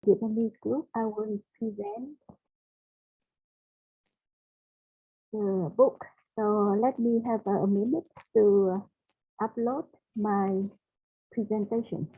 Vietnamese group, I will present the book. So let me have a minute to upload my presentation.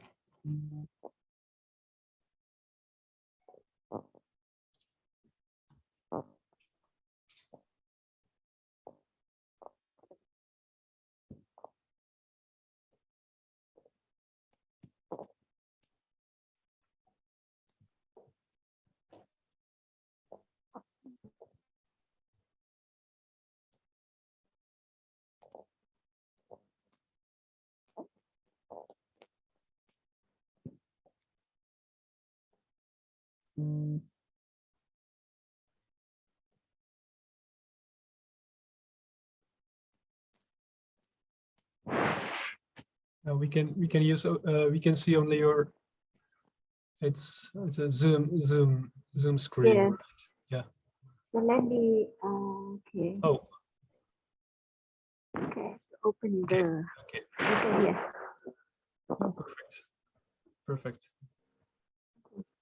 We can use we can see only your it's a Zoom screen. Yeah. Right? Yeah. So let me okay. Oh. Okay. Open the okay. here. Perfect. Perfect.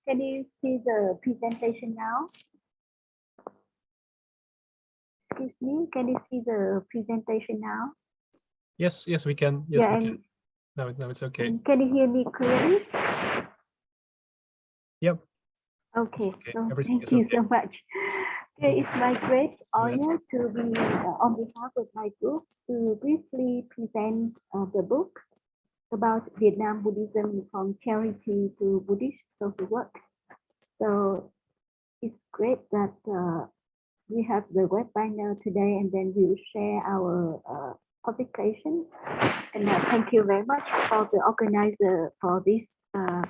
Can you see the presentation now? Excuse me, can you see the presentation now? Yes, we can. Yes, yeah, we can. No, it's okay. Can you hear me clearly? Yep. Okay, so Everything thank you okay. so much. Okay, it's my great honor to be on behalf of my group to briefly present the book about Vietnam Buddhism from charity to Buddhist social work. So it's great that we have the web binder today, and then we'll share our publication. And thank you very much for the organizer for this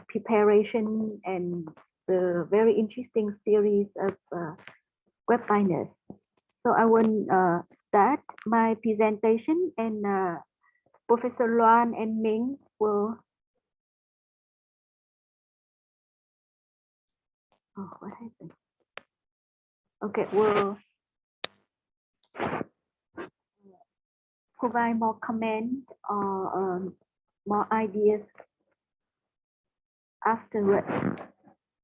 preparation and the very interesting series of web binders. So I will start my presentation, and Professor Luong and Ming will. Oh, what happened? Okay, we'll provide more comment or more ideas afterwards.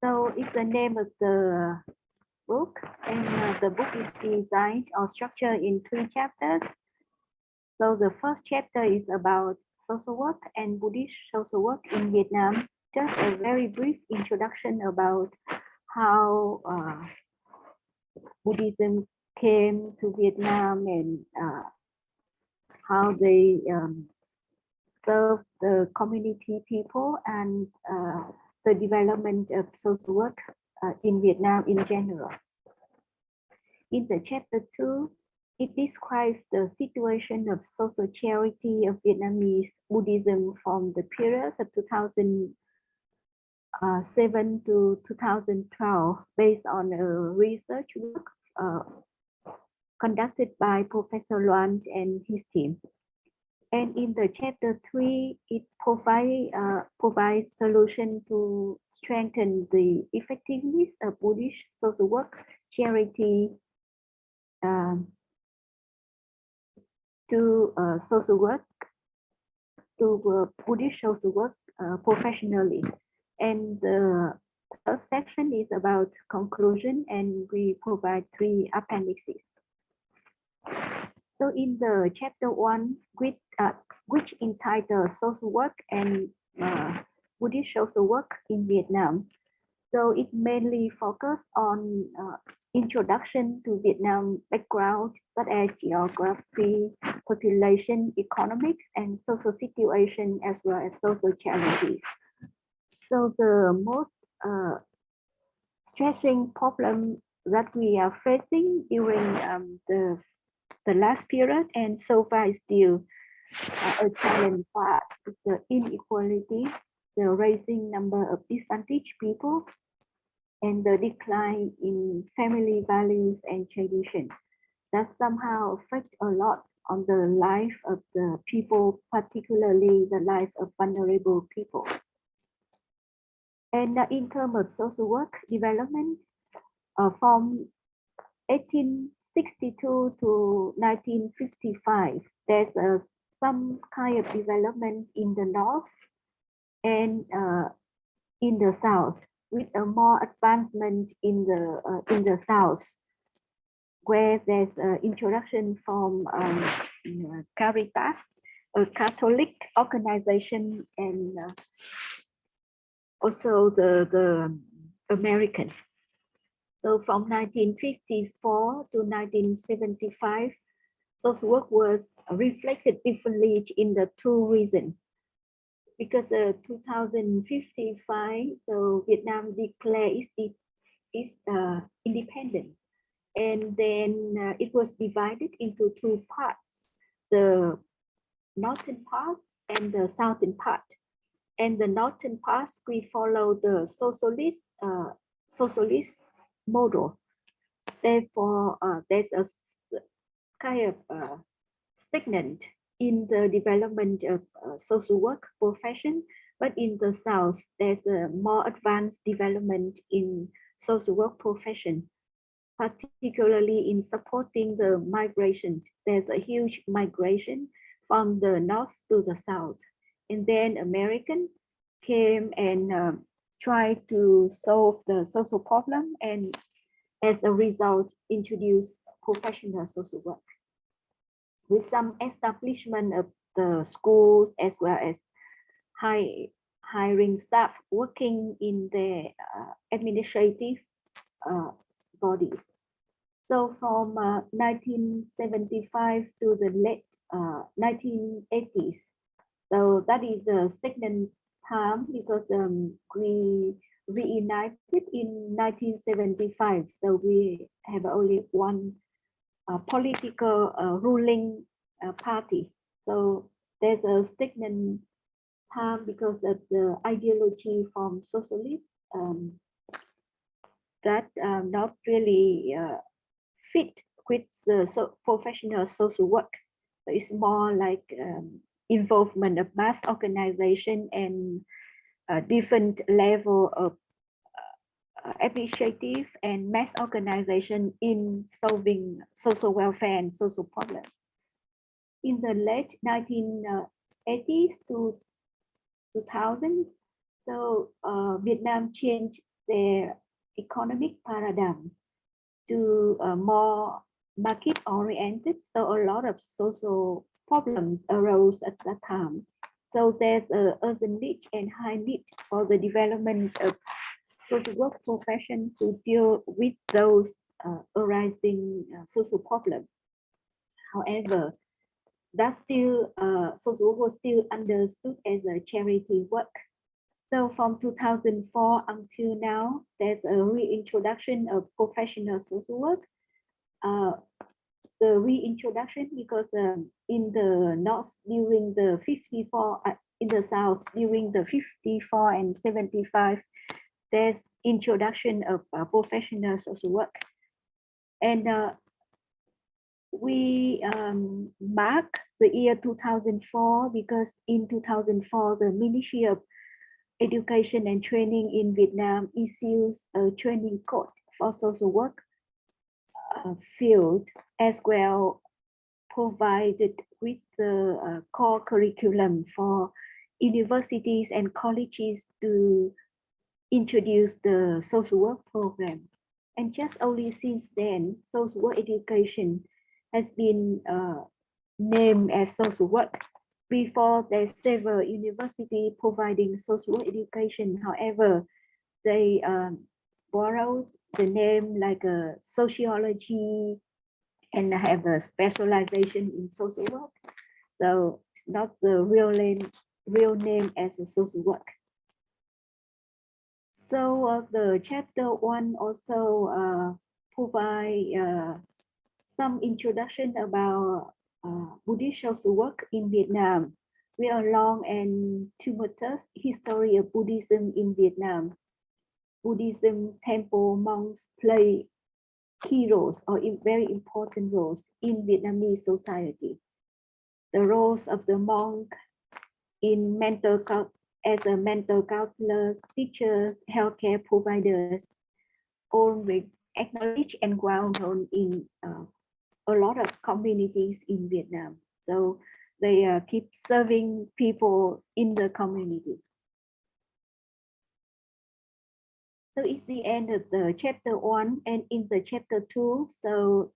So it's the name of the book, and the book is designed or structured in 3 chapters. So the first chapter is about social work and Buddhist social work in Vietnam. Just a very brief introduction about how Buddhism came to Vietnam and how they serve the community people and the development of social work in Vietnam in general. In the chapter 2, it describes the situation of social charity of Vietnamese Buddhism from the period of 2007 to 2012, based on a research work conducted by Professor Luong and his team. And in the chapter 3, it provides solution to strengthen the effectiveness of Buddhist social work charity to social work, to Buddhist social work professionally. And the third section is about conclusion, and we provide 3 appendixes. So in the chapter 1, which entitled Social Work and Buddhist Social Work in Vietnam, so it mainly focused on introduction to Vietnam background, such as geography, population, economics, and social situation, as well as social challenges. So the most stressing problem that we are facing during the last period, and so far is still a challenge for us, is the inequality, the rising number of disadvantaged people, and the decline in family values and traditions that somehow affect a lot on the life of the people, particularly the life of vulnerable people. And in terms of social work development, from 1862 to 1955, there's some kind of development in the north and in the south, with a more advancement in the south, where there's introduction from Caritas, a Catholic organization, and also the American. So from 1954 to 1975, social work was reflected differently in the two regions. Because 2055, so Vietnam declared its independent, and then it was divided into two parts: the northern part and the southern part. And the northern part, we follow the socialist model. Therefore, there's a kind of stagnant in the development of social work profession, but in the south, there's a more advanced development in social work profession, particularly in supporting the migration. There's a huge migration from the north to the south. And then American came and tried to solve the social problem, and as a result, introduced professional social work with some establishment of the schools, as well as hiring staff working in the administrative bodies. So from 1975 to the late 1980s, so that is the stagnant time, because we reunited in 1975. So we have only one political ruling party. So there's a stagnant time because of the ideology from socialists that not really fit with the professional social work. So it's more like involvement of mass organization and different level of administrative and mass organization in solving social welfare and social problems. In the late 1980s to 2000, so Vietnam changed their economic paradigms to more market oriented. So a lot of social problems arose at that time. So there's a urgent need and high need for the development of social work profession to deal with those arising social problems. However, that still social work was still understood as a charity work. So from 2004 until now, there's a reintroduction of professional social work. The reintroduction because in the north during the 54, in the south during the 54 and 75, there's introduction of professional social work. And we mark the year 2004 because in 2004, the Ministry of Education and Training in Vietnam issues a training code for social work field, as well provided with the core curriculum for universities and colleges to introduce the social work program. And just only since then, social work education has been named as social work. Before, there's several universities providing social work education. However, they borrowed the name like a sociology and have a specialization in social work. So it's not the real name as a social work. So the chapter 1 also provide some introduction about Buddhist social work in Vietnam. We are long and tumultuous history of Buddhism in Vietnam. Buddhism temple monks play key roles or very important roles in Vietnamese society. The roles of the monk in as a mental counselors, teachers, healthcare providers, all with acknowledged and grounded in a lot of communities in Vietnam. So they keep serving people in the community. So it's the end of the chapter 1, and in the chapter 2, so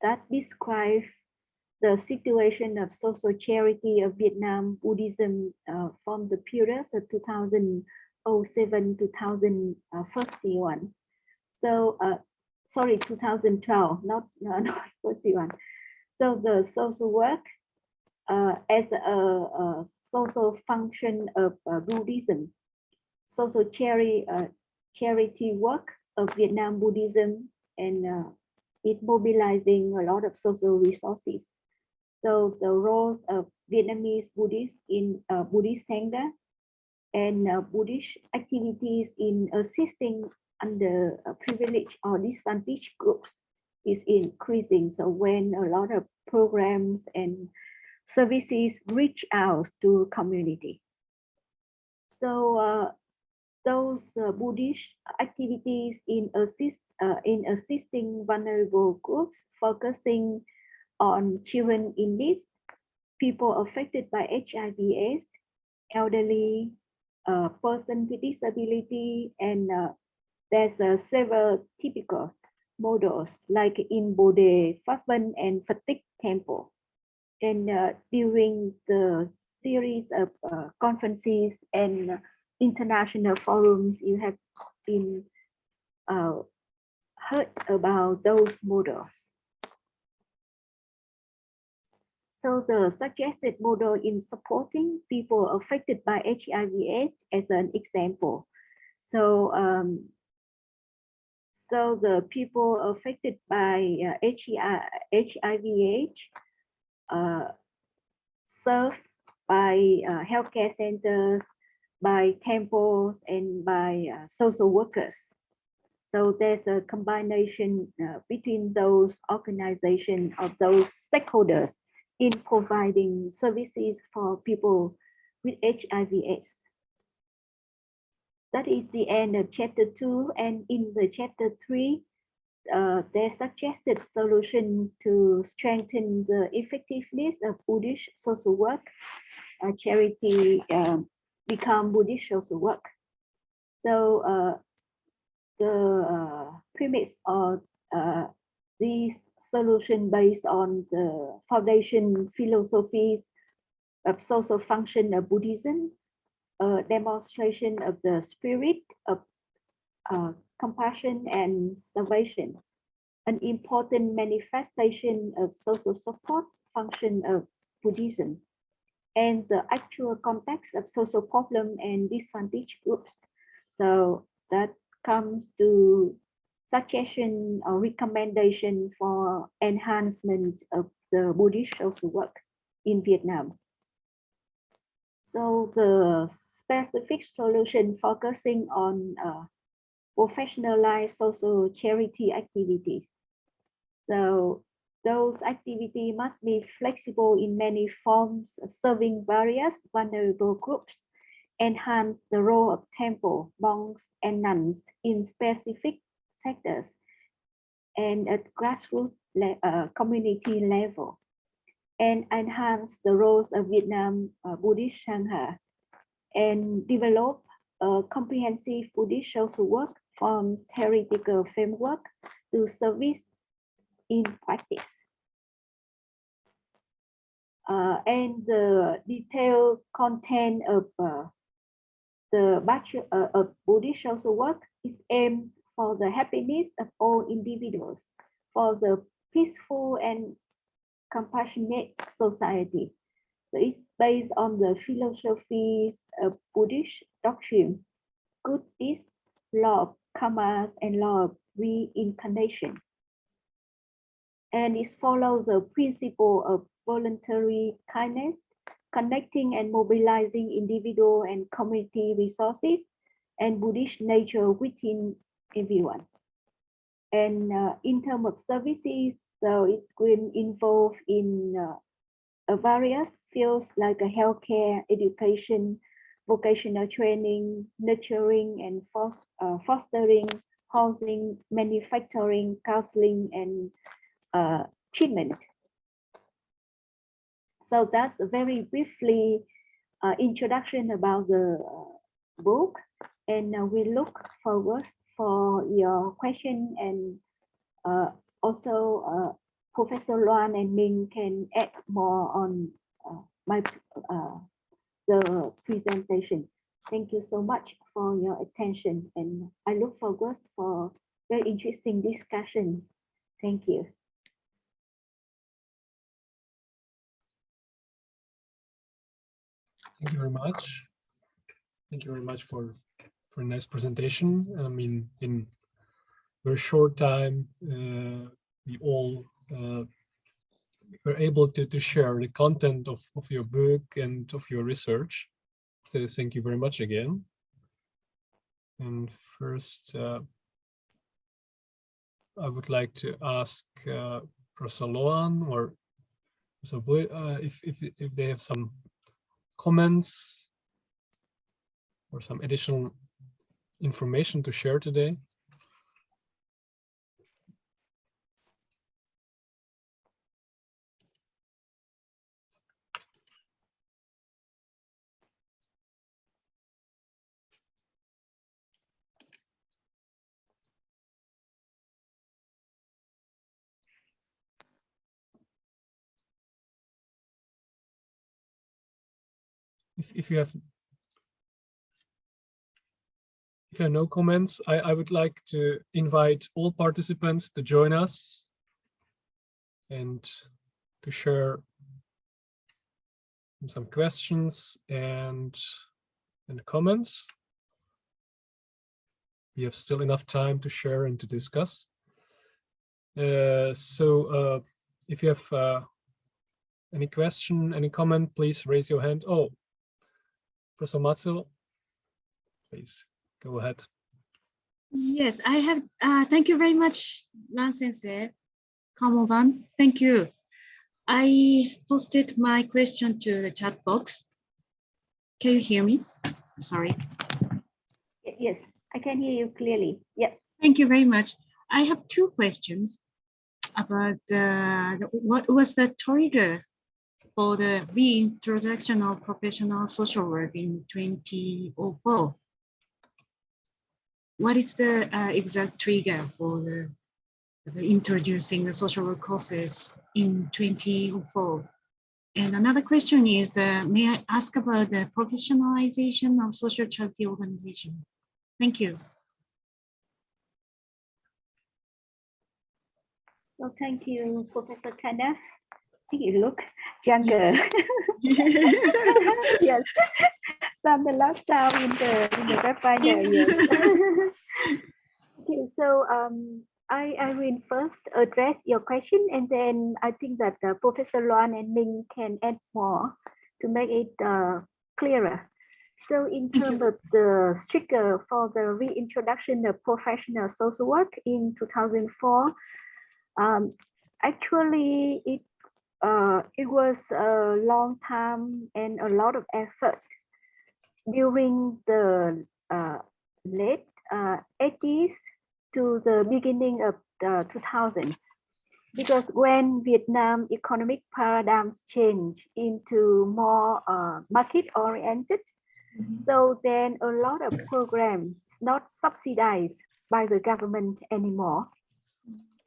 that describes the situation of social charity of Vietnam Buddhism from the period of 2007 to 2041. So, sorry, 2012, not 41. So the social work as a social function of Buddhism, social charity work of Vietnam Buddhism, and it mobilizing a lot of social resources. So the roles of Vietnamese Buddhists in Buddhist Sangha and Buddhist activities in assisting under privileged or disadvantaged groups is increasing. So when a lot of programs and services reach out to community. So those Buddhist activities in assisting vulnerable groups, focusing on children in need, people affected by HIV/AIDS, elderly, person with disability, and there's several typical models like in Bode, Favan, and Fatigue Temple. And during the series of conferences and international forums, you have been heard about those models. So the suggested model in supporting people affected by HIV/AIDS as an example. So, so the people affected by HIV/AIDS served by healthcare centers, by temples, and by social workers. So there's a combination between those organizations of those stakeholders in providing services for people with HIV/AIDS. That is the end of chapter 2, and in the chapter 3, they suggested solution to strengthen the effectiveness of Buddhist social work. Charity become Buddhist social work. So the premise of this solution based on the foundation philosophies of social function of Buddhism, a demonstration of the spirit of compassion and salvation, an important manifestation of social support function of Buddhism, and the actual context of social problem and disadvantaged groups. So that comes to suggestion or recommendation for enhancement of the Buddhist social work in Vietnam. So the specific solution focusing on professionalized social charity activities. So those activities must be flexible in many forms, serving various vulnerable groups, enhance the role of temple, monks, and nuns in specific sectors, and at grassroots community level, and enhance the roles of Vietnam Buddhist Sangha, and develop a comprehensive Buddhist social work from theoretical framework to service in practice. And the detailed content of the Bachelor of Buddhist social work is aimed for the happiness of all individuals, for the peaceful and compassionate society. So it's based on the philosophies of Buddhist doctrine, good is law of karma and law of reincarnation. And it follows the principle of voluntary kindness, connecting and mobilizing individual and community resources and Buddhist nature within everyone. And in terms of services, so it will involve in various fields like healthcare, education, vocational training, nurturing and fostering, housing, manufacturing, counseling, and treatment. So that's a very briefly introduction about the book. and we look forward for your question, and also Professor Luong and Ming can add more on the presentation. Thank you so much for your attention, and I look forward for very interesting discussion. Thank you. Thank you very much. Thank you very much for a nice presentation. I mean, in very short time, we all were able to share the content of your book and of your research. So thank you very much again. And first, I would like to ask Professor Luong or Professor Bich, if they have some comments or some additional information to share today. If you have no comments, I would like to invite all participants to join us and to share some questions and comments. We have still enough time to share and to discuss. So if you have any question, any comment, please raise your hand. Oh, Professor Matsu, please go ahead. Yes, I have. Thank you very much, Lan Sensei. Kamoban, thank you. I posted my question to the chat box. Can you hear me? Sorry. Yes, I can hear you clearly. Yep. Thank you very much. I have two questions about what was the trigger for the reintroduction of professional social work in 2004. What is the exact trigger for the introducing the social work courses in 2004? And another question is, may I ask about the professionalization of social charity organization? Thank you. So thank you, Professor Kanda. I think you look younger. Yes, than the last time in the web finder. Yes. Okay, so I will first address your question, and then I think that Professor Luong and Ming can add more to make it clearer. So in terms of the trigger for the reintroduction of professional social work in 2004, actually it was a long time and a lot of effort during the late 80s to the beginning of the 2000s, because when Vietnam economic paradigms change into more market-oriented, so then a lot of programs not subsidized by the government anymore,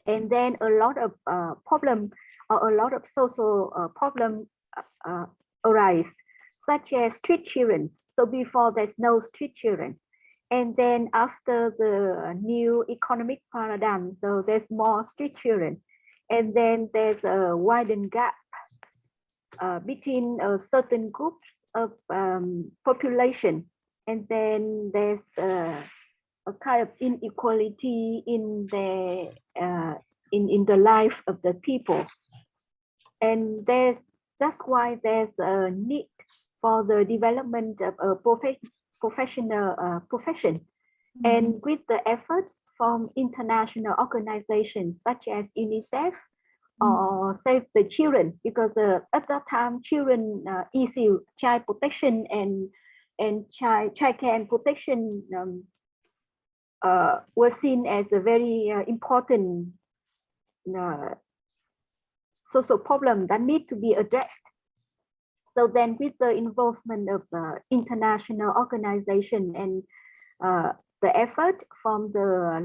and then a lot of problem or a lot of social problem arise, such as street children. So before there's no street children, and then after the new economic paradigm, so there's more street children, and then there's a widened gap between certain groups of population, and then there's a kind of inequality in the life of the people, and that's why there's a need for the development of a professional profession. And with the effort from international organizations such as UNICEF or Save the Children, because at that time children issue child protection and child care and protection was seen as a very important social problem that need to be addressed. So then with the involvement of international organization and the effort from the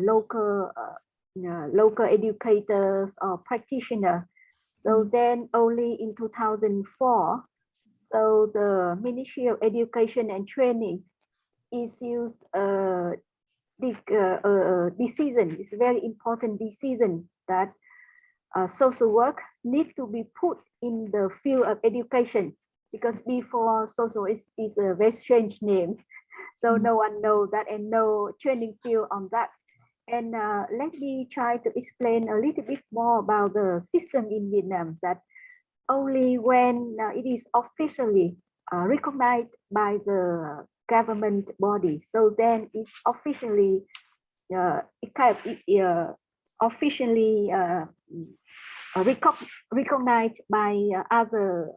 local educators or practitioners. So then only in 2004, so the Ministry of Education and Training issues a decision. It's a very important decision that social work needs to be put in the field of education, because before social is a very strange name. So no one knows that and no training field on that. And let me try to explain a little bit more about the system in Vietnam, that only when it is officially recognized by the government body, so then it's officially officially recognized by other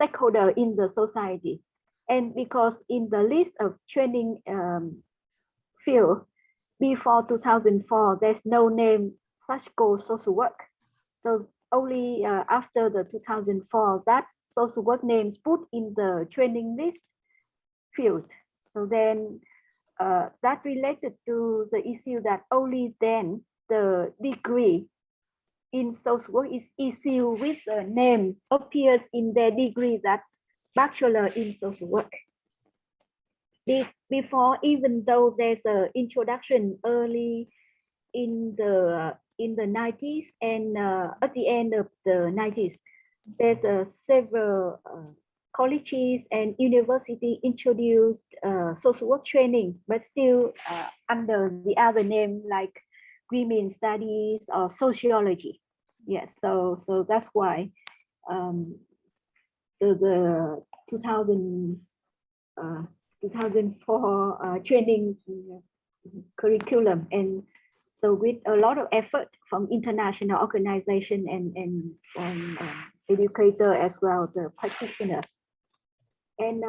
stakeholders in the society. And because in the list of training field before 2004, there's no name such called social work. So only after the 2004 that social work names put in the training list field. So then that related to the issue that only then the degree in social work is issued with the name appears in their degree, that bachelor in social work. Before, even though there's an introduction early in the 90s and at the end of the 90s, there's several colleges and university introduced social work training, but still under the other name like women studies or sociology. Yes, so that's why the 2004 training curriculum, and so with a lot of effort from international organization and from educator as well, the practitioner. And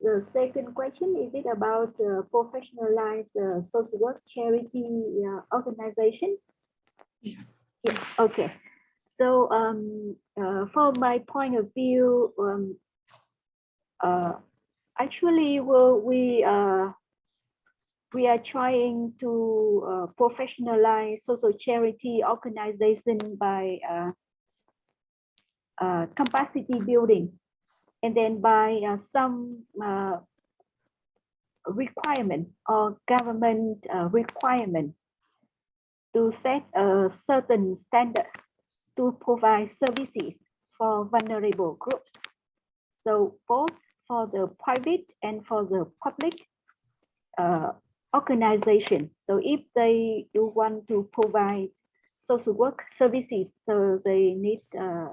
the second question, is it about professionalized social work charity organization? Yeah. Yes, okay. So from my point of view, actually, we are trying to professionalize social charity organization by capacity building, and then by some requirement or government requirement to set certain standards to provide services for vulnerable groups. So both for the private and for the public organization. So if they do want to provide social work services, so they need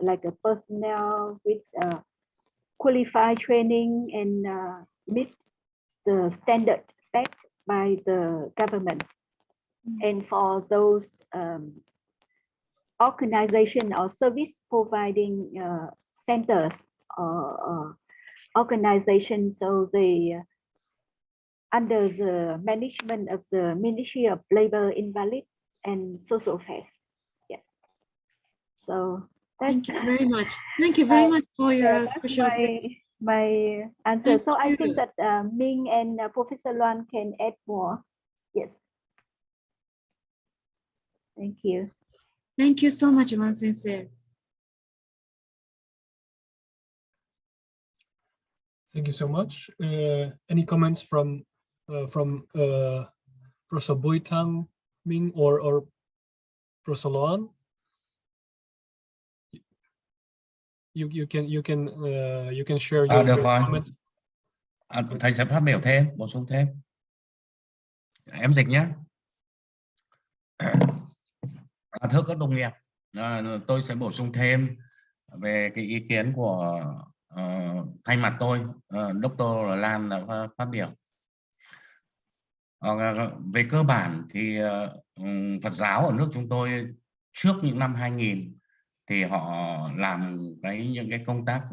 like a personnel with qualified training and meet the standard set by the government. And for those organization or service providing centers or organization, so they under the management of the Ministry of Labor, Invalids and Social Affairs. Yeah. So that's, thank you very much. Thank you very much for your question. My answer. Thank so I you. think that Ming and Professor Luong can add more. Yes. Thank you. Thank you so much, Luong Sensei. Thank you so much. Any comments from Professor Bui Tang Ming or Professor Luong? You can share your Được rồi. comment. Thầy sẽ phát biểu thêm, bổ sung thêm. Em dịch nhé. Thưa các đồng nghiệp, tôi sẽ bổ sung thêm về cái ý kiến của thay mặt tôi, Dr. Lan đã phát biểu. Về cơ bản thì Phật giáo ở nước chúng tôi trước những năm 2000 thì họ làm những cái công tác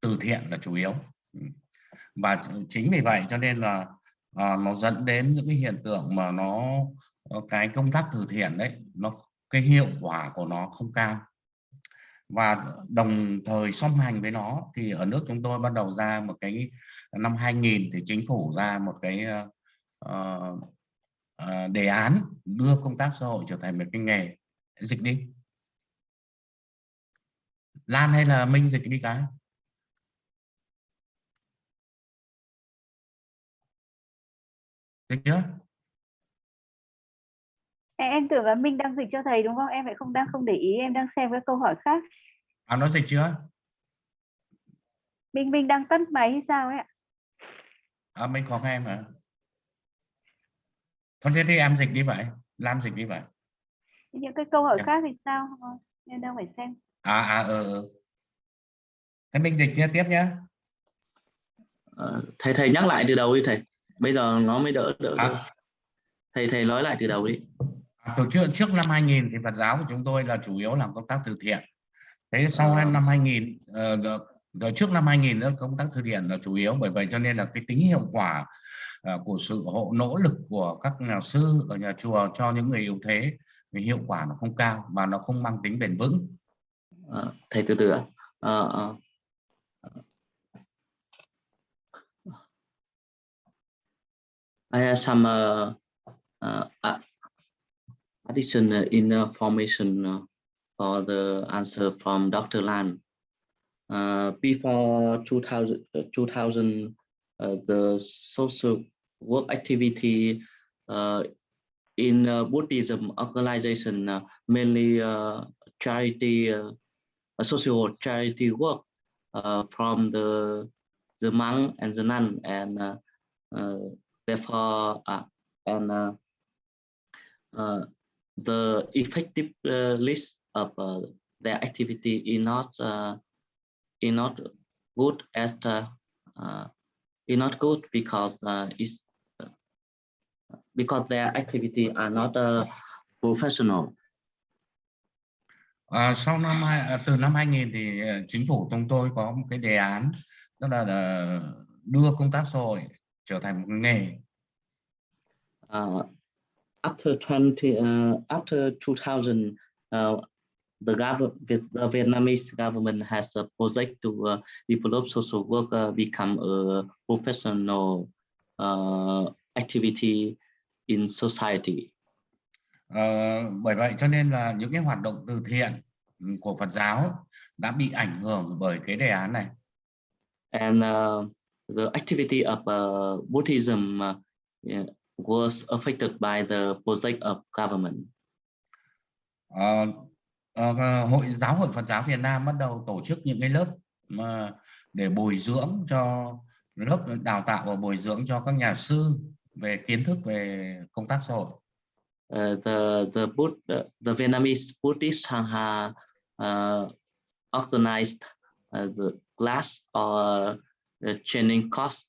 từ thiện là chủ yếu, và chính vì vậy cho nên là nó dẫn đến những cái hiện tượng mà cái công tác từ thiện đấy, cái hiệu quả của nó không cao. và đồng thời song hành với nó thì ở nước chúng tôi bắt đầu ra một cái năm 2000 thì chính phủ ra một cái đề án đưa công tác xã hội trở thành một cái nghề. Dịch đi Lan hay là Minh, dịch đi cái. Dịch chưa? Em tưởng là Minh đang dịch cho thầy đúng không? Em lại không để ý, em đang xem các câu hỏi khác. Nó dịch chưa? Minh đang tắt máy hay sao ấy ạ? Mình có em hả? Thôi thế thì em dịch đi vậy, Lan dịch đi vậy. Những cái câu hỏi khác thì sao? Em đang phải xem. Thế mình dịch tiếp nhé. Thầy nhắc lại từ đầu đi thầy, bây giờ nó mới đỡ. Thầy nói lại từ đầu đi. Từ trước năm 2000 thì Phật giáo của chúng tôi là chủ yếu làm công tác từ thiện. Thế sau năm 2000 rồi trước năm 2000 đó, công tác từ thiện là chủ yếu, bởi vậy cho nên là cái tính hiệu quả của sự nỗ lực của các nhà sư ở nhà chùa cho những người yếu thế thì hiệu quả nó không cao mà nó không mang tính bền vững. Thầy từ từ ạ. I have some additional information for the answer from Dr. Lan. Before 2000, the social work activity in Buddhism organization, mainly charity, social charity work from the monk and the nun, and therefore the effective list of their activity is not good at is not good because because their activity are not professional. Từ năm 2000 thì chính phủ chúng tôi có một cái đề án, tức là đưa công tác xã hội trở thành một nghề. After 2000, the Vietnamese government has a project to develop social work become a professional activity in society. Bởi vậy cho nên là những cái hoạt động từ thiện của Phật giáo đã bị ảnh hưởng bởi cái đề án này. And the activity of Buddhism was affected by the project of government. Giáo hội Phật giáo Việt Nam bắt đầu tổ chức những cái lớp để bồi dưỡng cho lớp đào tạo và bồi dưỡng cho các nhà sư về kiến thức về công tác xã hội. The Vietnamese Buddhist Sangha organized the class or training course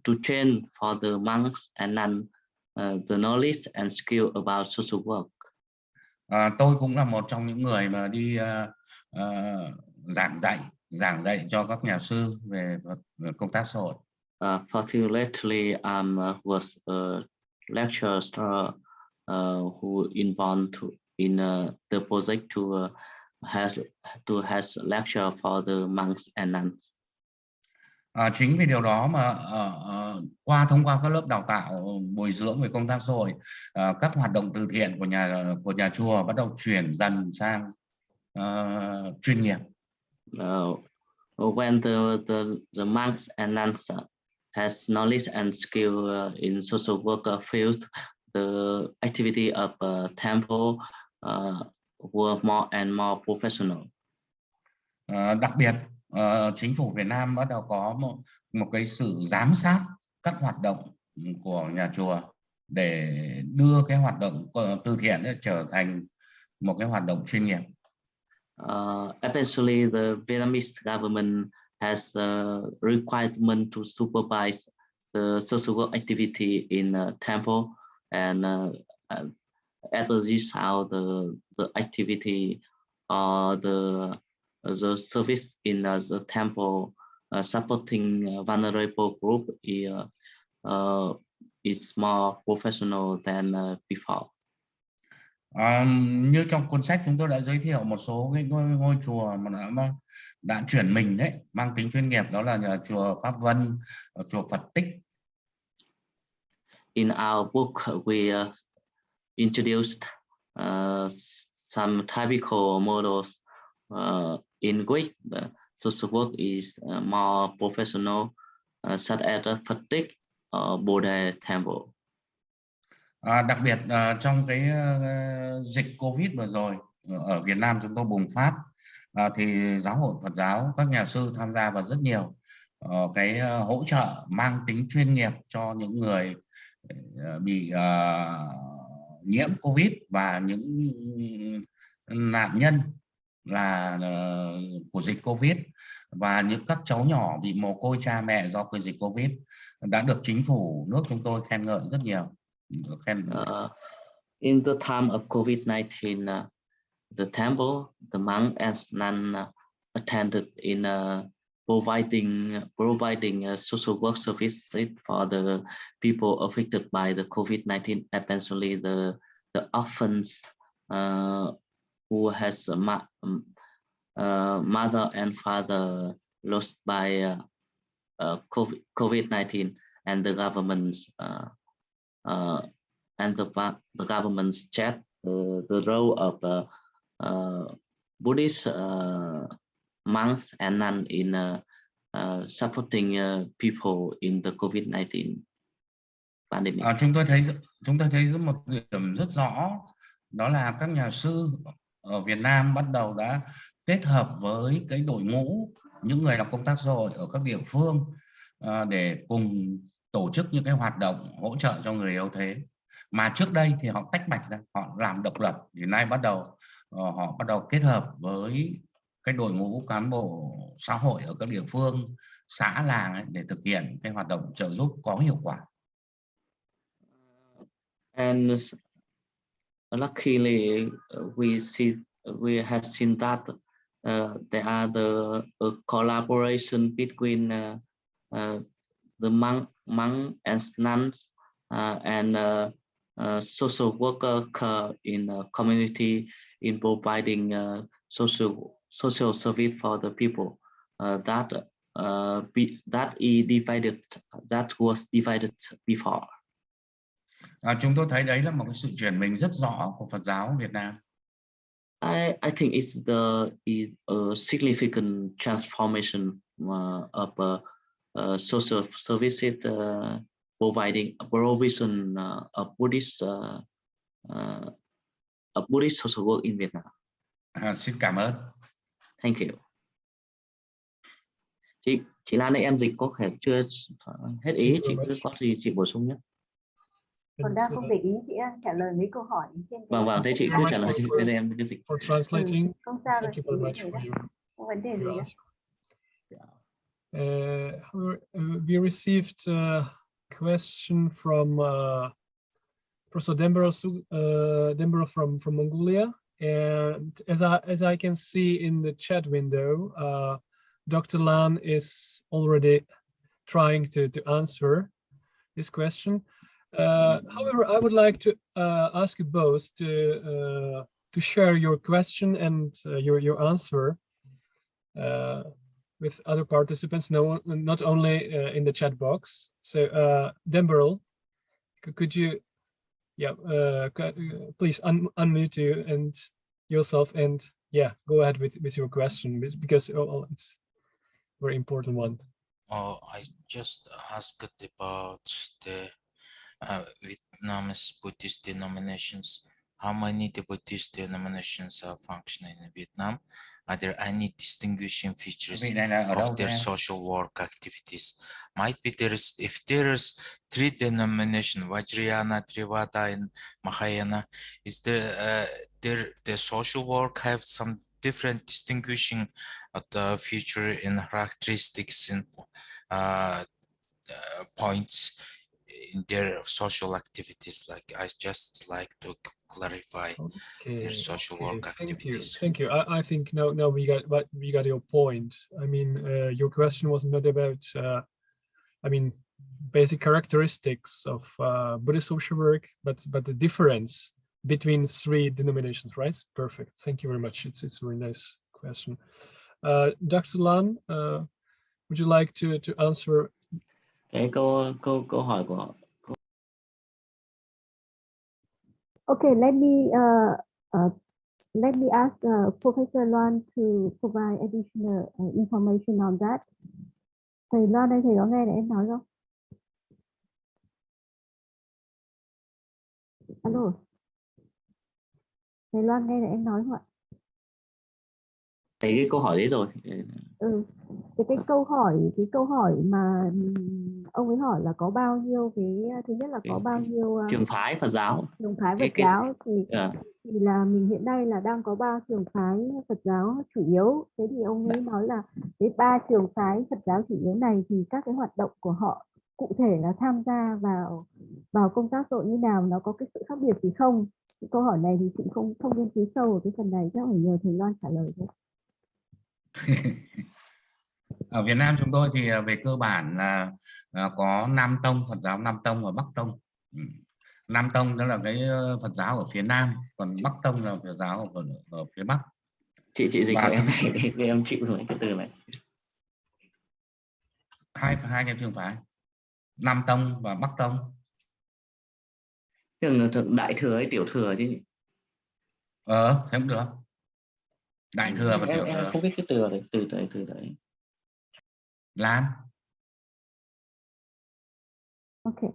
to train for the monks and nuns the knowledge and skill about social work. Tôi cũng là một trong những người mà đi giảng dạy cho các nhà sư về công tác xã hội. Fortunately, was a lecturer who involved in the project to has lecture for the monks and nuns. Chính vì điều đó mà thông qua các lớp đào tạo bồi dưỡng về công tác xã hội, các hoạt động từ thiện của nhà chùa bắt đầu chuyển dần sang chuyên nghiệp. When the monks and nuns has knowledge and skill in social work field, the activity of temple were more and more professional. Đặc biệt chính phủ Việt Nam bắt đầu có một cái sự giám sát các hoạt động của nhà chùa để đưa cái hoạt động từ thiện trở thành một cái hoạt động chuyên nghiệp. Eventually, the Vietnamese government has a requirement to supervise the social work activity in a temple, and as a result, the activity or the service in the temple supporting vulnerable group is more professional than before. Như trong cuốn sách chúng tôi đã giới thiệu một số cái ngôi chùa mà đã chuyển mình đấy, mang tính chuyên nghiệp, đó là nhà chùa Pháp Vân, chùa Phật Tích. In our book, we introduced some typical models. In Greek, the social work is more professional, such as a Phật Tích or Buddha temple. Đặc biệt trong cái dịch Covid vừa rồi ở Việt Nam chúng tôi bùng phát, thì giáo hội Phật giáo, các nhà sư tham gia vào rất nhiều cái hỗ trợ mang tính chuyên nghiệp cho những người bị nhiễm Covid và những nạn nhân là của dịch Covid, và những các cháu nhỏ bị mồ côi cha mẹ do cái dịch Covid đã được chính phủ nước chúng tôi khen ngợi rất nhiều. In the time of COVID-19, the temple, the monk and nun attended in providing social work services for the people affected by the COVID-19, especially the orphans who has a mother and father lost by COVID-19, and the government's the government's check the role of Buddhist monks and nuns in supporting people in the COVID-19 pandemic. Chúng tôi thấy một điểm rất rõ, đó là các nhà sư ở Việt Nam bắt đầu đã kết hợp với cái đội ngũ những người làm công tác xã hội ở các địa phương để cùng tổ chức những cái hoạt động hỗ trợ cho người yếu thế, mà trước đây thì họ tách bạch ra, họ làm độc lập, thì nay họ bắt đầu kết hợp với cái đội ngũ cán bộ xã hội ở các địa phương, xã làng ấy, để thực hiện cái hoạt động trợ giúp có hiệu quả. And luckily, we have seen that there are the collaboration between the monk and nuns and social worker in the community in providing social service for the people that was divided before. Chúng tôi thấy đấy là một cái sự chuyển mình rất rõ của Phật giáo Việt Nam. I think it's a significant transformation of social services provision of Buddhist social work in Vietnam. Xin cảm ơn. Thank you. Chị Lan ơi, em dịch có thể chưa hết ý, chị cứ có gì chị bổ sung nhé. Còn đang không để ý, chị trả lời mấy câu hỏi trên. Vâng, thế chị cứ trả lời cho em cái dịch. For translating. Không sao Thank you very much for your không vấn đề gì đâu. We received a question from Professor Dembro from Mongolia, and as I can see in the chat window, Dr. Lan is already trying to answer this question. However, I would like to ask you both to share your question and your answer with other participants, not only in the chat box. So, Dembro, could you, please unmute you and yourself, and go ahead with your question, because it's a very important one. I just asked about the Vietnamese Buddhist denominations. How many Buddhist denominations are functioning in Vietnam? Are there any distinguishing features of their social work activities? Might be if there's 3 denominations, Vajrayana, Trivada, and Mahayana, is there the social work have some different distinguishing feature and characteristics and points in their social activities? Like, I just like to clarify their social work activities. Thank you. I think now we got your point. I mean, your question was not about basic characteristics of Buddhist social work, but the difference between three denominations, right? Perfect. Thank you very much. It's a very nice question. Dr. Lan, would you like to answer? Cái câu hỏi của họ. Okay, let me ask Professor Loan to provide additional information on that. Thầy Loan đây, thầy có nghe để em nói không? Alo. Thầy Loan nghe để em nói không ạ? Thấy cái câu hỏi đấy rồi. Cái câu hỏi mà ông ấy hỏi là có bao nhiêu cái, thứ nhất là có bao nhiêu trường phái Phật giáo. Trường phái Phật giáo thì là mình hiện nay là đang có 3 trường phái Phật giáo chủ yếu. Thế thì ông ấy nói là cái 3 trường phái Phật giáo chủ yếu này thì các cái hoạt động của họ cụ thể là tham gia vào công tác tội như nào, nó có cái sự khác biệt gì không? Cái câu hỏi này thì chị không nghiên cứu sâu ở cái phần này, chắc phải nhờ thầy Loan trả lời thôi. Ở Việt Nam chúng tôi thì về cơ bản là có Nam Tông, Phật giáo Nam Tông và Bắc Tông. Nam Tông đó là cái Phật giáo ở phía Nam, còn Bắc Tông là Phật giáo ở phía Bắc. Chị dịch cho em này, em chịu rồi cái từ này. Hai cái trường phái, Nam Tông và Bắc Tông. Thường đại thừa hay tiểu thừa chứ? Thế cũng được. Đại thừa và tiểu thừa. Em không biết cái từ đấy. Lan. Okay,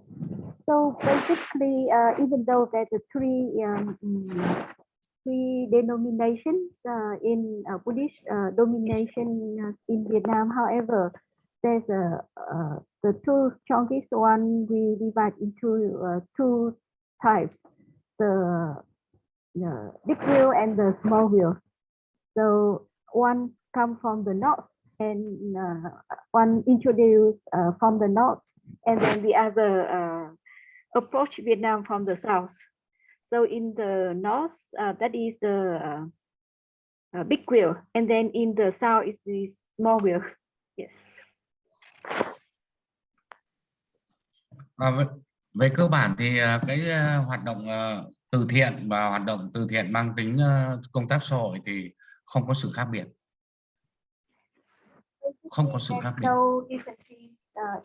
so basically, even though there's the three denominations in Buddhist domination in Vietnam, however, there's the two strongest one we divide into two types: the big wheel and the small wheel. So one come from the north, and one introduced from the north, and then the other approach Vietnam from the south. So in the north, that is the big wheel, and then in the south is the small wheel. Yes. Về cơ bản thì cái hoạt động từ thiện và hoạt động từ thiện mang tính công tác xã hội thì không có sự khác biệt. Không có sự khác biệt. No difference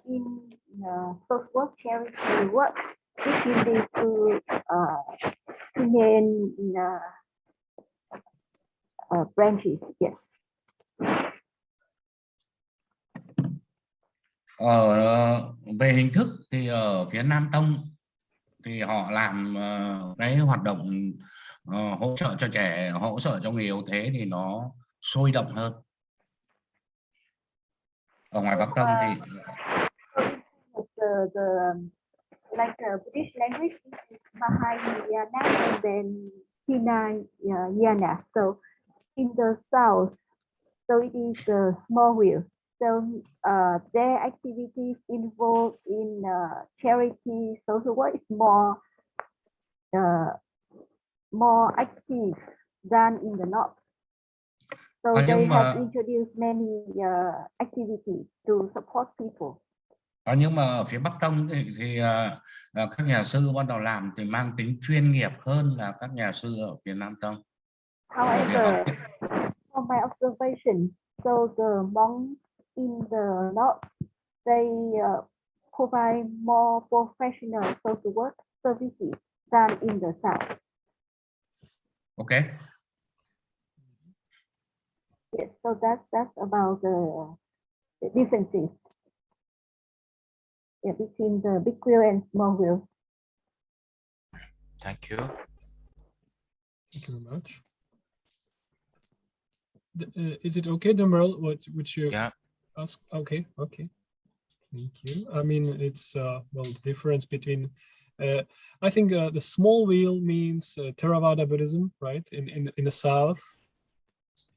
in social work, charity work, between the two main branches. Yes. Về hình thức thì ở phía Nam Tông thì họ làm cái hoạt động hỗ trợ cho trẻ, hỗ trợ cho người yếu thế thì nó sôi động hơn. Ở ngoài Bắc Tông thì like Buddhist language is Mahayana and then Hinayana. So in the south, so it is the small wheel. So their activities involved in charity, social work is more active than in the north. So they have introduced many activities to support people. Nhưng mà ở phía Bắc Tông thì các nhà sư bắt đầu làm thì mang tính chuyên nghiệp hơn là các nhà sư ở phía Nam Tông. However, from my observation, so the monks in the north, they provide more professional social work services than in the south. Okay. Yes, so that's about the differences. Yeah, between the big wheel and small wheel. Thank you. Thank you very much. Is it okay, Demerl? What would you ask? Okay. Thank you. I mean, it's well, the difference between I think the small wheel means Theravada Buddhism, right? In the south,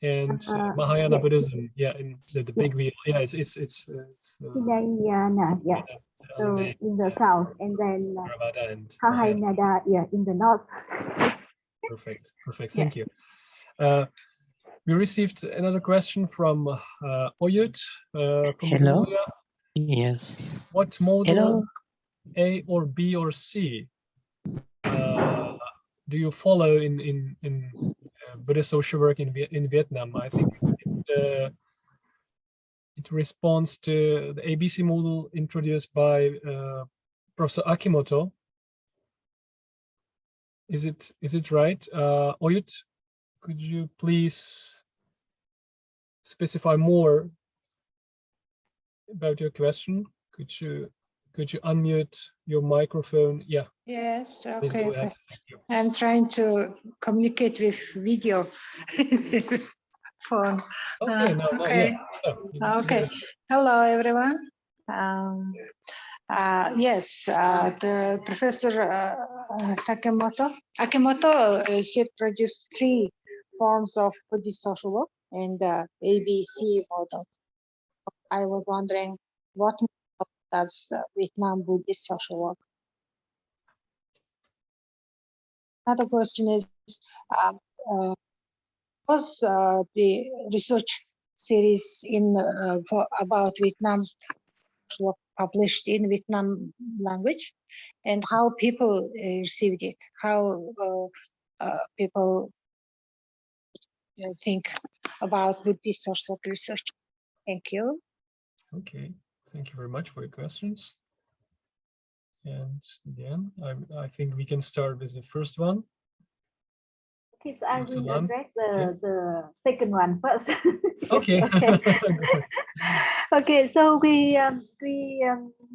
and Mahayana Buddhism, in the big wheel. Yeah, it's Hinayana, So in the south, and then Mahayana, in the north. Perfect. Thank you. We received another question from Oyut from Mongolia. Yes. What model, A or B or C, do you follow in Buddhist social work in Vietnam? I think it responds to the ABC model introduced by Professor Akimoto. Is it right? Oyut, could you please specify more about your question? Could you unmute your microphone? Yeah. Yes, Please okay, go ahead. okay. I'm trying to communicate with video phone. Okay, no, okay. yeah. So, you can Okay. go ahead. Hello, everyone. Yes, the Professor Akimoto, he produced 3 forms of Buddhist social work and the ABC model. I was wondering what does Vietnam Buddhist social work? Another question is, was the research series about Vietnam work published in Vietnam language, and how people received it, how people think about Buddhist social work research. Thank you. Okay, thank you very much for your questions. And again, I think we can start with the first one. Okay, so I Dr. will Lan? address Yeah. the second one first. Yes, Okay. okay. Good. Okay, so we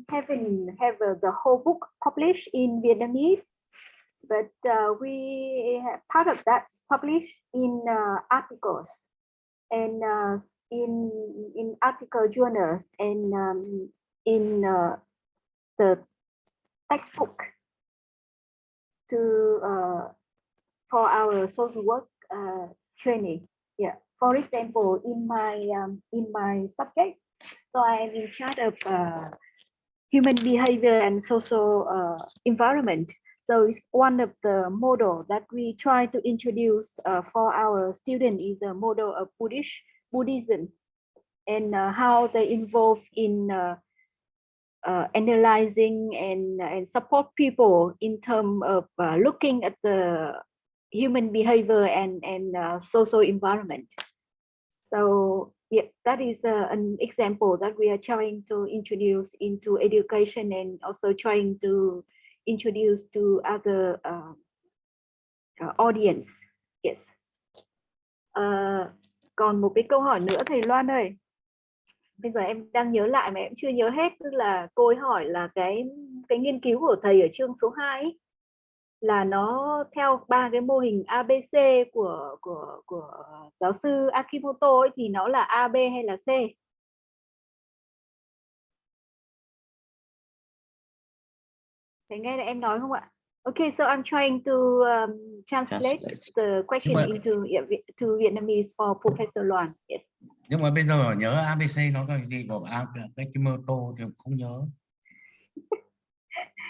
haven't have the whole book published in Vietnamese, but we have part of that's published in articles and in article journals and in the textbook to for our social work training. Yeah. For example, in my subject, so I am in charge of human behavior and social environment. So it's one of the model that we try to introduce for our students is the model of Buddhism and how they involve in analyzing and support people in terms of looking at the human behavior and social environment. So yeah, that is an example that we are trying to introduce into education and also trying to introduce to other audience. Yes. Còn một cái câu hỏi nữa thầy Loan ơi. Bây giờ em đang nhớ lại mà em chưa nhớ hết, tức là cô ấy hỏi là cái nghiên cứu của thầy ở chương số 2 ấy, là nó theo 3 cái mô hình ABC của giáo sư Akimoto ấy, thì nó là A, B hay là C? Thầy nghe là em nói không ạ? Okay, so I'm trying to translate the question into to Vietnamese for Professor Loan. Yes. Nhưng mà bây giờ nhớ ABC nó là gì, của Akimoto thì không nhớ.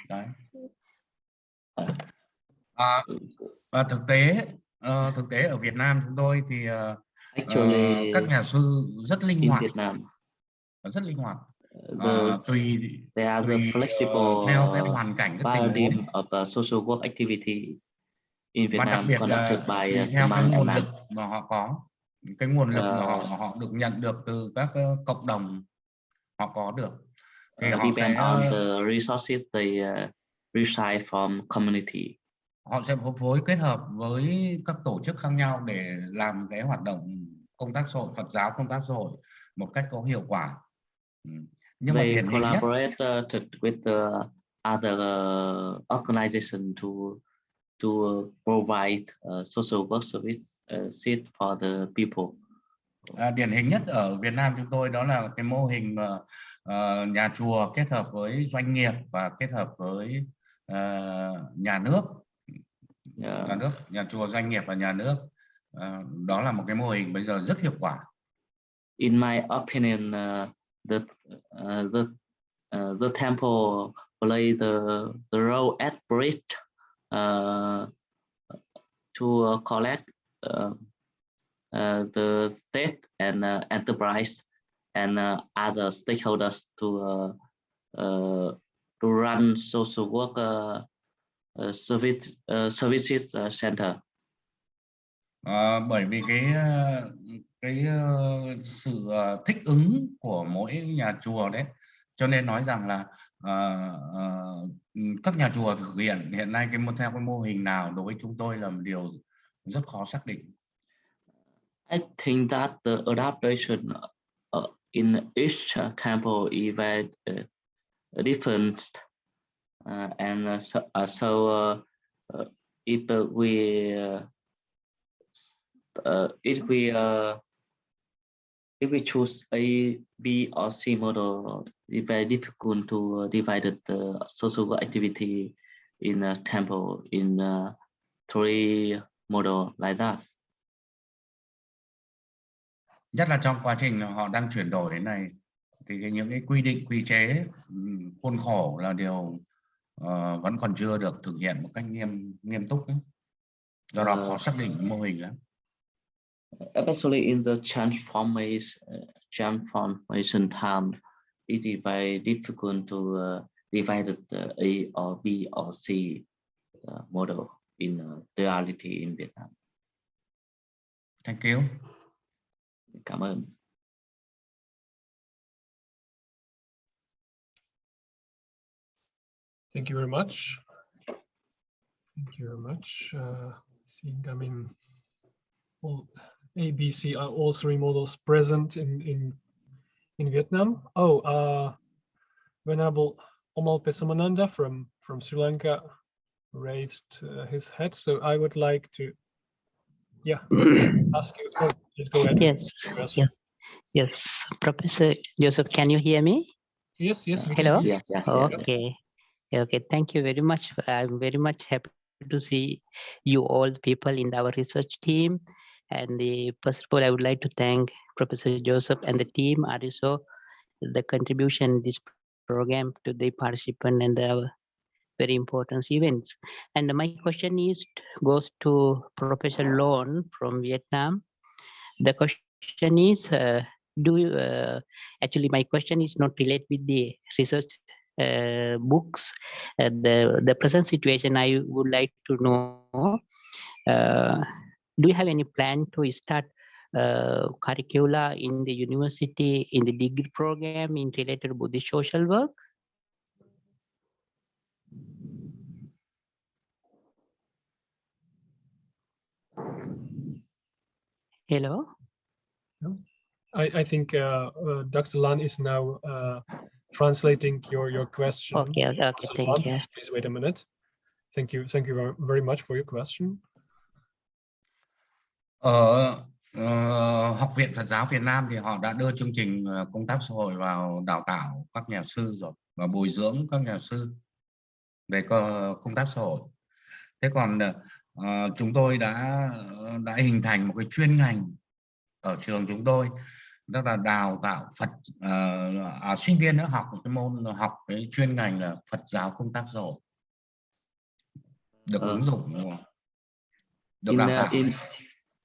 Đấy. Thực tế ở Việt Nam chúng tôi thì các nhà sư rất linh hoạt, rất linh hoạt. Tùy theo cái hoàn cảnh, cái tình huống of social work activity in và đặc Vietnam biệt là conducted by tùy theo cái nguồn lực Vietnam. mà họ có, cái nguồn lực mà họ được nhận được từ các cộng đồng họ có được, thì họ Depend sẽ on the resources they receive from community. Họ sẽ phối kết hợp với các tổ chức khác nhau để làm cái hoạt động công tác xã hội, Phật giáo công tác xã hội một cách có hiệu quả. Nhưng mà They điển hình nhất collaborate with other organizations to provide social work service for the people. Điển hình nhất ở Việt Nam chúng tôi đó là cái mô hình nhà chùa kết hợp với doanh nghiệp và kết hợp với nhà nước. Nhà chùa, doanh nghiệp và nhà nước. Đó là một cái mô hình bây giờ rất hiệu quả. In my opinion, the temple play the role at bridge to collect the state and enterprise and other stakeholders to run social work services center. Bởi vì sự thích ứng của mỗi nhà chùa đấy, cho nên nói rằng là các nhà chùa thực hiện hiện nay theo cái mô hình nào đối với chúng tôi là một điều rất khó xác định. I think that the adaptation in each temple is very different, and if we choose A, B, or C model, it's very difficult to divide the social activity in a temple in 3 model like that. Nhất là trong quá trình họ đang chuyển đổi này thì những cái quy định quy chế khuôn khổ là điều vẫn còn chưa được thực hiện một cách nghiêm túc, do đó khó xác định mô hình lắm. Especially in the transformation time, it is very difficult to divide the A or B or C model in duality in Vietnam. Thank you. Cảm ơn. Thank you very much. Thank you very much. I mean, all A, B, C are all 3 models present in Vietnam. Venerable Omal Pesamananda from Sri Lanka raised his head, so I would like to, ask you. Oh, please go ahead. Yes. Professor Joseph, can you hear me? Yes. We can Hello. hear you. Yes. Okay. Thank you very much. I'm very much happy to see you all people in our research team. And first of all, I would like to thank Professor Joseph and the team, ARIISW, the contribution in this program to the participant and the very important events. And my question goes to Professor Luong from Vietnam. The question is, actually my question is not related with the research books. The present situation, I would like to know, do you have any plan to start curricula in the university, in the degree program in related Buddhist social work? Hello? I think Dr. Lan is now translating your question. Okay, So thank Lan, you. please wait a minute. Thank you very much for your question. Học viện Phật giáo Việt Nam thì họ đã đưa chương trình công tác xã hội vào đào tạo các nhà sư rồi, và bồi dưỡng các nhà sư về công tác xã hội. Thế còn chúng tôi đã hình thành một cái chuyên ngành ở trường chúng tôi, đó là đào tạo Phật sinh viên đã học một cái môn học cái chuyên ngành là Phật giáo công tác xã hội, được ứng dụng, được đào tạo.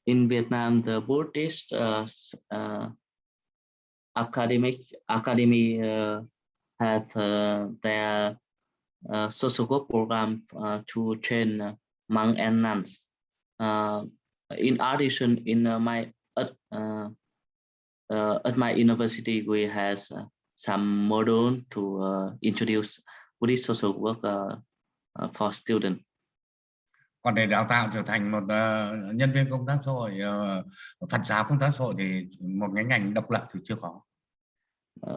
In Vietnam, the Buddhist academy has their social work program to train monks and nuns. In addition, at my university, we have some model to introduce Buddhist social work for students. Còn để đào tạo trở thành một nhân viên công tác xã hội, Phật giáo công tác xã hội thì một cái ngành độc lập thì chưa có.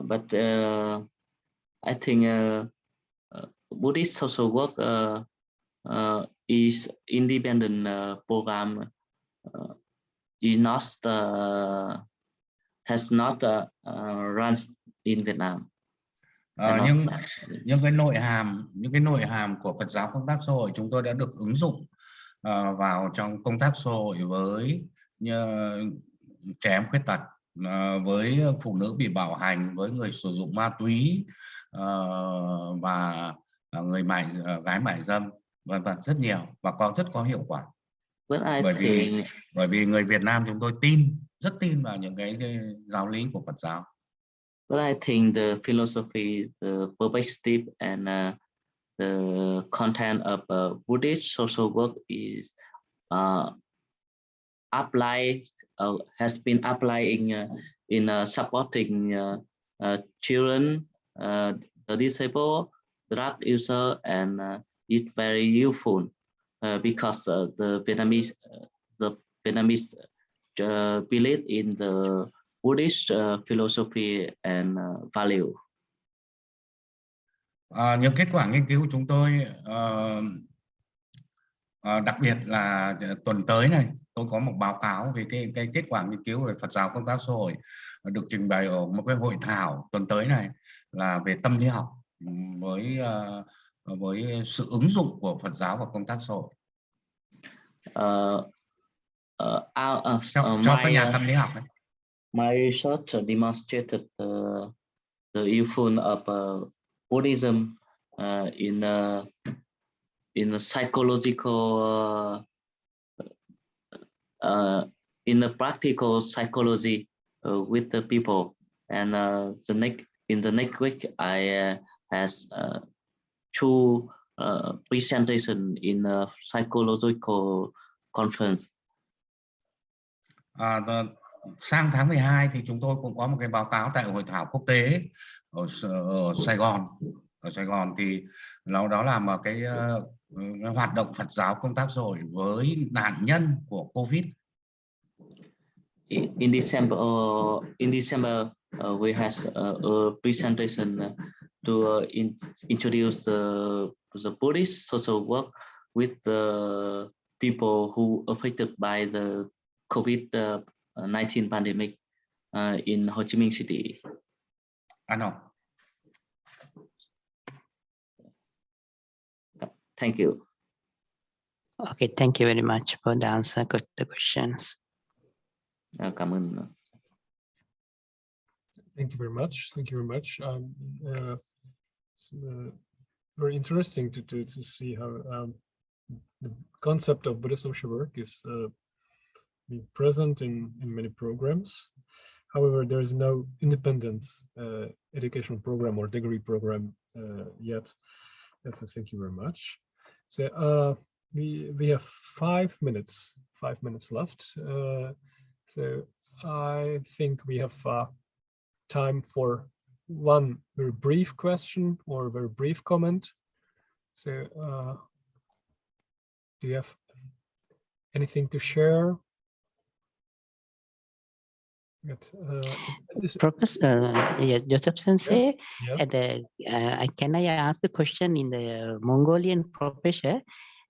But I think Buddhist social work is independent program. Has not run in Vietnam. Những cái nội hàm của Phật giáo công tác xã hội chúng tôi đã được ứng dụng vào trong công tác xã hội với trẻ em khuyết tật, với phụ nữ bị bạo hành, với người sử dụng ma túy và gái mại dâm, vân vân, rất nhiều và rất có hiệu quả. Bởi vì người Việt Nam chúng tôi rất tin vào những cái giáo lý của Phật giáo. But I think the philosophy, the perspective, and the content of Buddhist social work is applied, has been applying in supporting children, the disabled, drug user, and it's very useful because the Vietnamese believe in the Buddhist philosophy and value. Những kết quả nghiên cứu của chúng tôi, đặc biệt là tuần tới này, tôi có một báo cáo về cái kết quả nghiên cứu về Phật giáo công tác xã hội được trình bày ở một cái hội thảo tuần tới này, là về tâm lý học với sự ứng dụng của Phật giáo vào công tác xã hội. Cho các nhà tâm lý học. My research demonstrated the usefulness of Buddhism in a psychological, in a practical psychology with the people. And in the next week, I has two presentation in a psychological conference. Sang tháng 12 thì chúng tôi cũng có một cái báo cáo tại hội thảo quốc tế ở Sài Gòn. Ở Sài Gòn thì đó là một cái hoạt động Phật giáo công tác xã hội với nạn nhân của Covid. In December, we had a presentation to introduce the Buddhist social work with the people who affected by the COVID-19 pandemic in Ho Chi Minh City. No. Thank you. Okay, thank you very much for the answer to the questions. Cảm ơn. Thank you very much. Thank you very much. It's very interesting to see how the concept of Buddhist social work is being present in many programs. However, there is no independent educational program or degree program yet. So thank you very much. So we have 5 minutes left. So I think we have time for one very brief question or a very brief comment. So do you have anything to share? Professor, yes, Joseph Sensei, Yeah. and can I ask the question in the Mongolian professor?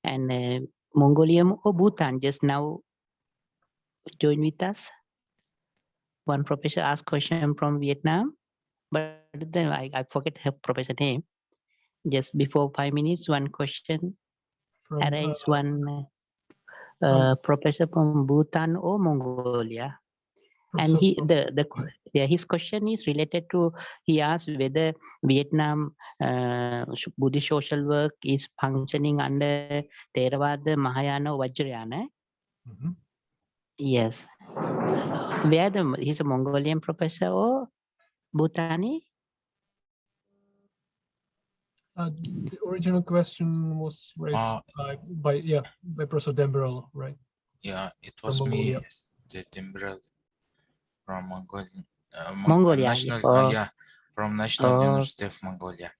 And Mongolian or Bhutan just now join with us. One professor asked question from Vietnam, but then I forget her professor name. Just before 5 minutes, one question. ARIISW one professor from Bhutan or Mongolia. And his question is related to, he asked whether Vietnam Buddhist social work is functioning under Theravada, Mahayana, or Vajrayana. Mm-hmm. Yes. He's a Mongolian professor or Bhutani? The original question was raised by Professor Dembrel, right? Yeah, it was me, the Dembrel from Mongolia. National, from National University of Mongolia.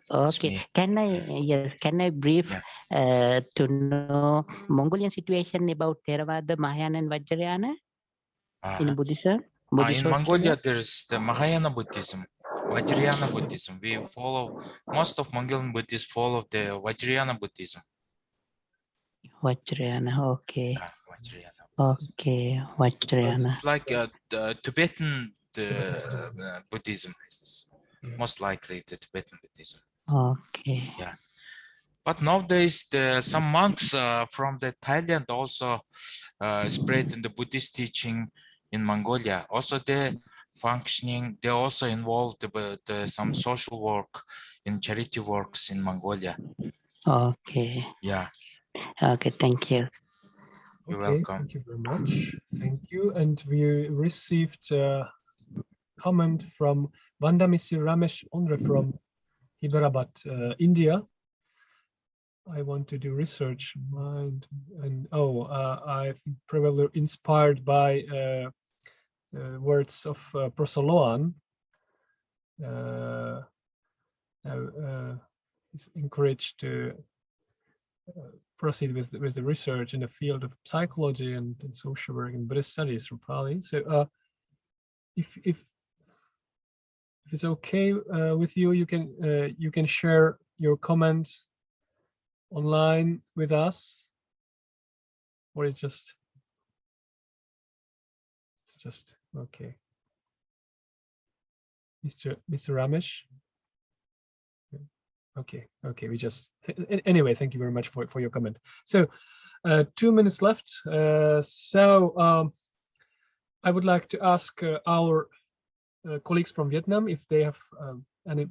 Okay. Can I brief to know Mongolian situation about Theravada, Mahayana, and Vajrayana in Buddhism? In Mongolia, there's the Mahayana Buddhism, Vajrayana Buddhism. We follow, most of Mongolian Buddhists follow the Vajrayana Buddhism. Vajrayana, okay. Vajrayana. Okay, Vajrayana. It's like the Tibetan Buddhism. Most likely the Tibetan Buddhism. Okay. Yeah. But nowadays, some monks from the Thailand also spread in the Buddhist teaching in Mongolia. Also, they're functioning. They're also involved with some social work in charity works in Mongolia. Okay. Yeah. Okay. Thank you. You're welcome. Thank you very much. Thank you. And we received a comment from Vandamisi Ramesh Ondre from Hyderabad, India. I want to do research, mind, and I'm probably inspired by words of Professor Luong. Is encouraged to proceed with the research in the field of psychology and social work and Buddhist studies from Pali. So if it's okay with you, you can share your comment online with us, or it's just okay. Mr. Ramesh. Okay, we just anyway, thank you very much for your comment. So 2 minutes left. So I would like to ask our colleagues from Vietnam if they have any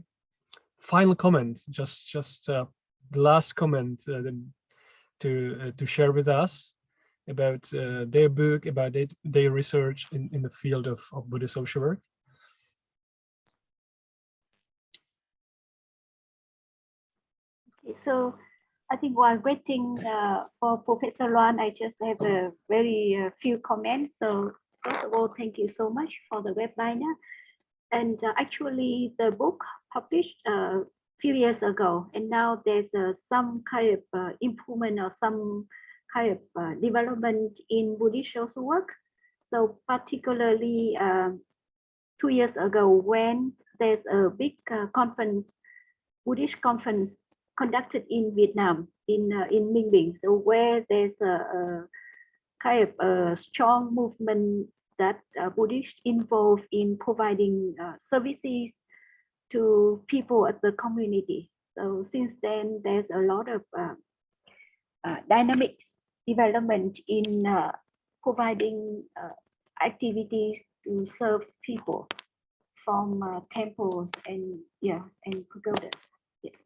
final comments, just the last comment to share with us about their book, about their research in the field of Buddhist social work. Okay, so I think while waiting for Professor Luong, I just have a very few comments. So first of all, thank you so much for the webinar. And actually, the book published a few years ago, and now there's some kind of improvement or some kind of development in Buddhist social work. So particularly 2 years ago, when there's a big conference, Buddhist conference conducted in Vietnam, in Ninh Bình, so where there's a kind of a strong movement that Buddhists involved in providing services to people at the community. So since then, there's a lot of dynamics development in providing activities to serve people from temples and pagodas. Yes.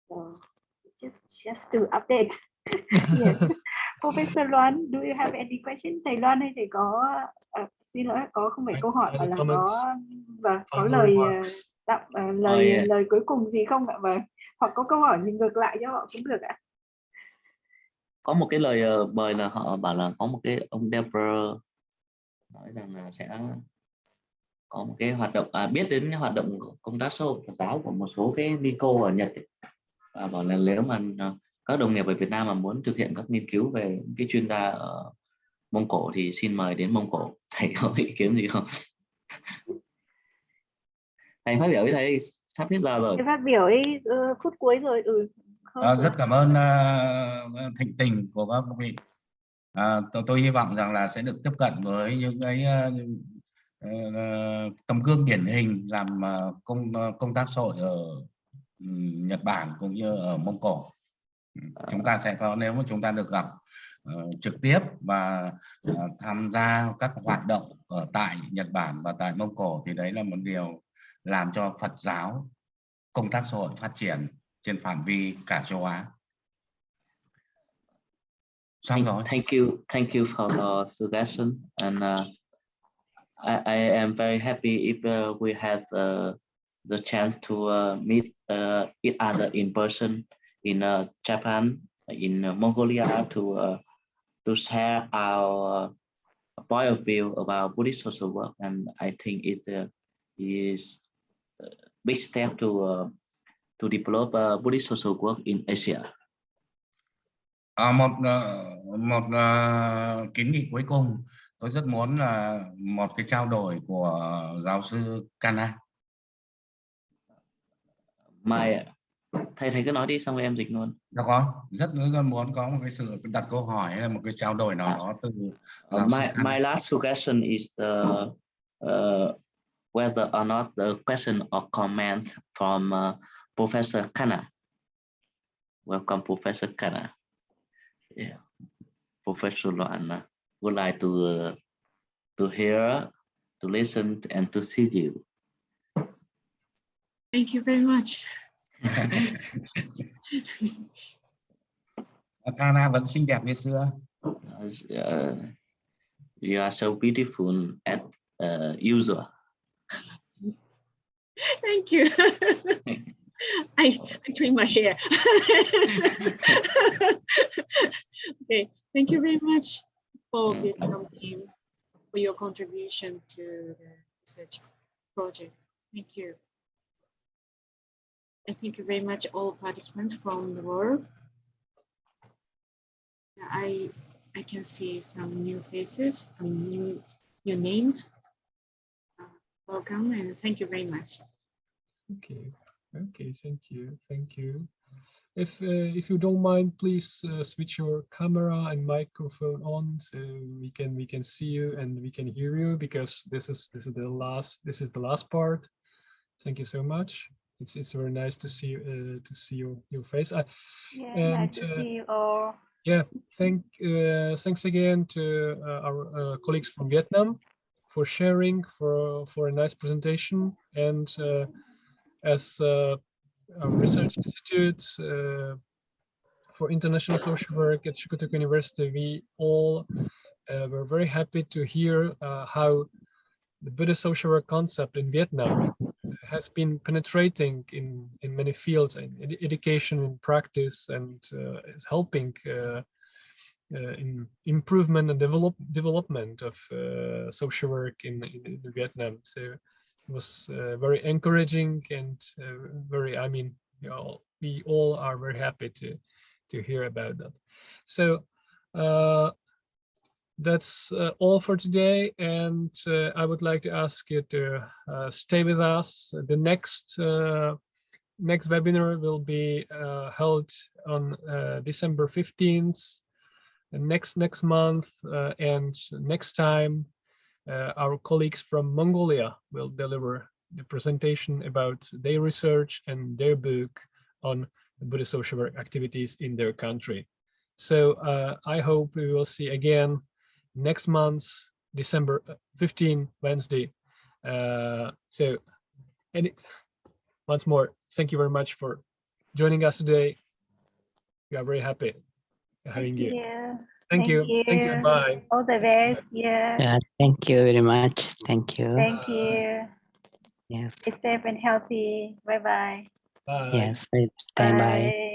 So just to update. Yes. Professor Luong, do you have any question? Thầy Luong ơi, thầy có xin lỗi, có không phải câu hỏi mà là có lời lời cuối cùng gì không ạ? Vâng. Hoặc có câu hỏi mình ngược lại cho họ cũng được ạ. Có một cái lời mời là họ bảo là có một cái ông Deborah nói rằng là sẽ có một cái hoạt động biết đến hoạt động công tác xã hội Phật giáo của một số cái ni cô ở Nhật ấy. Và bảo là nếu mà các đồng nghiệp ở Việt Nam mà muốn thực hiện các nghiên cứu về cái chuyên gia ở Mông Cổ thì xin mời đến Mông Cổ. Thầy có ý kiến gì không? Thầy phát biểu với thầy, sắp hết giờ rồi. Thầy phát biểu đi, phút cuối rồi. Rất cảm ơn thịnh tình của các vị. Tôi hy vọng rằng là sẽ được tiếp cận với những cái tấm gương điển hình làm công tác xã hội ở Nhật Bản cũng như ở Mông Cổ. Chúng ta sẽ có, nếu mà chúng ta được gặp trực tiếp và tham gia các hoạt động ở tại Nhật Bản và tại Mông Cổ thì đấy là một điều làm cho Phật giáo công tác xã hội phát triển trên phạm vi cả châu Á. Xong rồi. Thank you for the suggestion, and I am very happy if we had the chance to meet each other in person in Japan, in Mongolia, to share our point of view about Buddhist social work, and I think it is a big step to develop Buddhist social work in Asia. Một kiến nghị cuối cùng, tôi rất muốn là một cái trao đổi của giáo sư Kana. Thầy cứ nói đi xong rồi em dịch luôn. Dạ có, rất muốn có một cái sự đặt câu hỏi hay là một cái trao đổi nào đó từ my last suggestion is whether or not the question or comment from Professor Kana. Welcome, Professor Kana. Yeah. Professor Luong would like to hear, to listen, and to see you. Thank you very much. Kana vẫn xinh đẹp như xưa. You are so beautiful as usual. Thank you. I trim my hair. Okay, thank you very much for Vietnam team for your contribution to the research project. Thank you. And thank you very much all participants from the world. I can see some new faces, some new names. Welcome and thank you very much. Okay, thank you. If you don't mind, please switch your camera and microphone on so we can see you and we can hear you, because this is the last part. Thank you so much. It's very nice to see your face. Nice to see you all. Yeah, thanks again to our colleagues from Vietnam for sharing, for a nice presentation, and as a research institute for international social work at Shukutoku University, we all were very happy to hear how the Buddhist social work concept in Vietnam has been penetrating in many fields, in education and practice, and is helping in improvement and development of social work in Vietnam. So it was very encouraging and we all are very happy to hear about that. So that's all for today, and I would like to ask you to stay with us. The next webinar will be held on December 15th, next month, and next time our colleagues from Mongolia will deliver the presentation about their research and their book on Buddhist social work activities in their country. So I hope we will see again next month, December 15, Wednesday. Once more, thank you very much for joining us today. We are very happy having you. Thank you. Thank you. Bye. All the best. Yeah. Thank you very much. Thank you. Thank you. Yes. Stay safe and healthy. Bye bye. Bye. Yes. Bye. Bye.